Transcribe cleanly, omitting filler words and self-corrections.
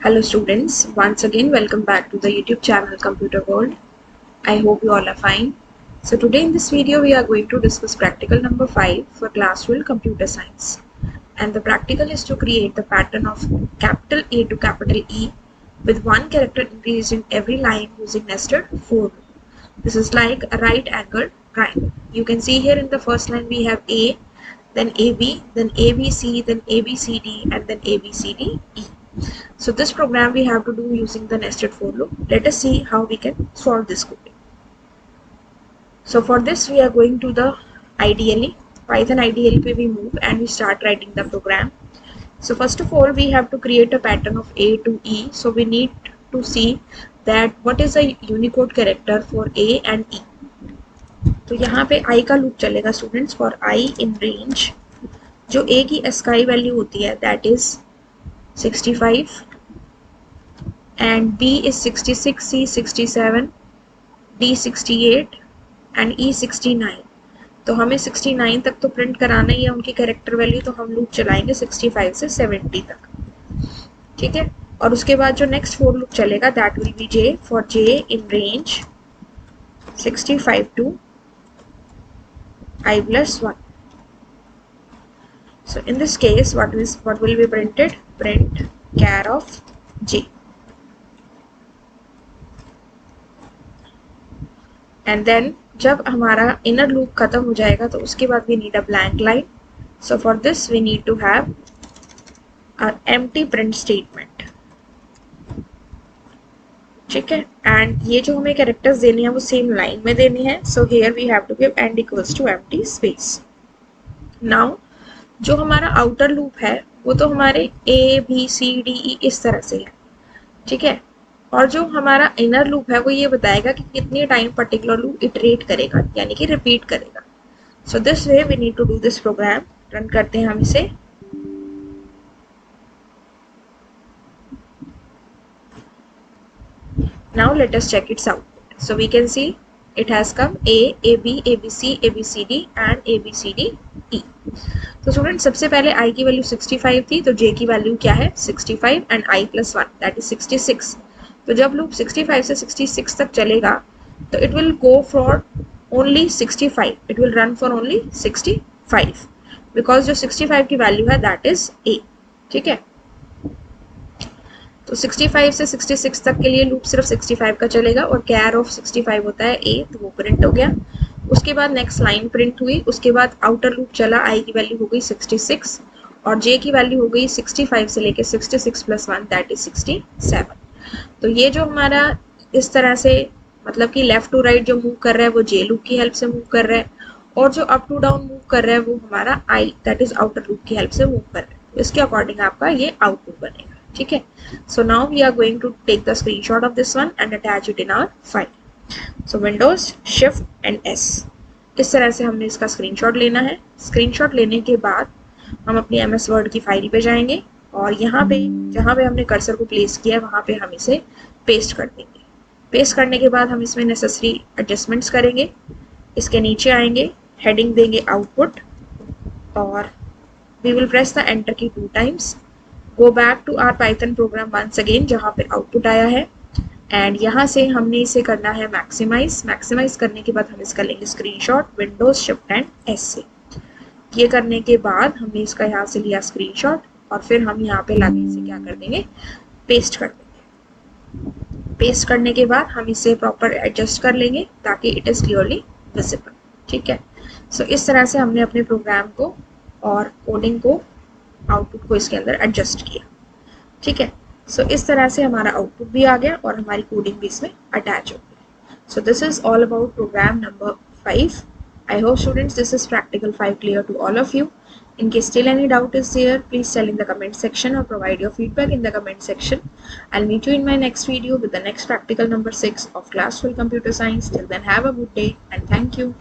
Hello students, once again welcome back to the YouTube channel Computer World. I hope you all are fine. So today in this video we are going to discuss practical number 5 for class 12 computer science. And the practical is to create the pattern of capital A to capital E with one character increased in every line using nested for loop. This is like a right angled triangle. You can see here in the first line we have A, then AB, then ABC, then ABCD and then ABCDE. So this program we have to do using the nested for loop. Let us see how we can solve this coding. So for this we are going to the IDLE, Python IDLE पे we move and we start writing the program. So first of all we have to create a pattern of A to E. So we need to see that what is a Unicode character for A and E. तो यहाँ पे I का loop चलेगा students for I in range. जो A की ASCII value होती है that is 65 and B is 66, C 67, D 68 and E 69. तो हमें 69 तक तो प्रिंट कराना ही है उनकी कैरेक्टर वैल्यू, तो हम लूप चलाएंगे 65 से 70 तक, ठीक है। और उसके बाद जो नेक्स्ट फोर लूप चलेगा that will be J for J in range 65 to I plus 1. So in this case what will be printed? Print char of J. And then जब हमारा inner loop खत्म हो जाएगा तो उसके बाद we need a blank line. So for this we need to have an empty print statement, ठीक है। and ये जो हमें characters देने हैं वो same line में देने हैं. So here we have to give and equals to empty space. Now जो हमारा outer loop है वो तो हमारे A B C D E इस तरह से है, ठीक है। और जो हमारा इनर लूप है वो ये बताएगा कि कितनी टाइम पर्टिकुलर लूप इटरेट करेगा, यानी कि रिपीट करेगा. So this way we need to do this program. Run करते हैं हम इसे. Now let us check its output. So we can see it has come A, AB, ABC, ABCD and ABCDE. तो student सबसे पहले I की value 65 थी, तो J की वैल्यू क्या है 65 and I plus 1 that is 66. तो जब लूप 65 से 66 तक चलेगा तो it will go for only 65, it will run for only 65 because जो 65 की वैल्यू है दैट इज A, ठीक है। तो 65 से 66 तक के लिए लूप सिर्फ 65 का चलेगा और कैर ऑफ 65 होता है A, तो वो प्रिंट हो गया. उसके बाद नेक्स्ट लाइन प्रिंट हुई. उसके बाद आउटर लूप चला, I की वैल्यू हो गई 66 और J की वैल्यू हो गई 65 से लेके 66 प्लस 1 दैट इज 67. तो ये जो हमारा इस तरह से मतलब कि लेफ्ट टू राइट जो मूव कर रहा है वो J लूप की हेल्प से मूव कर रहा है और जो अप टू डाउन मूव कर रहा है वो हमारा I that is outer loop की हेल्प से मूव कर रहा है. इसके अकॉर्डिंग आपका ये आउटपुट बनेगा, ठीक है. So now we are going to take the screenshot of this one and attach it in our file. So windows shift and S. इस तरह से हमने इसका स्क्रीनशॉट लेना है. स्क्रीनशॉट लेने के बाद हम अपनी MS वर्ड की फाइल पे जाएंगे और यहाँ पे जहाँ पे हमने कर्सर को प्लेस किया है वहाँ पे हम इसे पेस्ट कर देंगे. पेस्ट करने के बाद हम इसमें नेसेसरी एडजस्टमेंट्स करेंगे. इसके नीचे आएंगे, हेडिंग देंगे आउटपुट और we will press the enter key 2 times. Go back to our python program once again जहाँ पे आउटपुट आया है एंड यहाँ से हमने इसे करना है मैक्सिमाइज. मैक्सिमाइज करने के बाद हम इसका लेंगे screenshot Windows shift and S से. ये करने के बाद हमने इसका यहाँ से लिया स्क्रीनशॉट और फिर हम यहाँ पे लाके इसे क्या कर देंगे, पेस्ट कर देंगे. पेस्ट करने के बाद हम इसे प्रॉपर एडजस्ट कर लेंगे ताकि इट इज क्लियरली विजिबल, ठीक है. सो इस तरह से हमने अपने प्रोग्राम को और कोडिंग को, आउटपुट को इसके अंदर एडजस्ट किया, ठीक है. सो इस तरह से हमारा आउटपुट भी आ गया और हमारी कोडिंग भी इसमें अटैच हो गई. So this is all about program number 5. I hope students this is practical 5 clear to all of you. In case still any doubt is there, please tell in the comment section or provide your feedback in the comment section. I'll meet you in my next video with the next practical number 6 of class 12 computer science. Till then have a good day and thank you.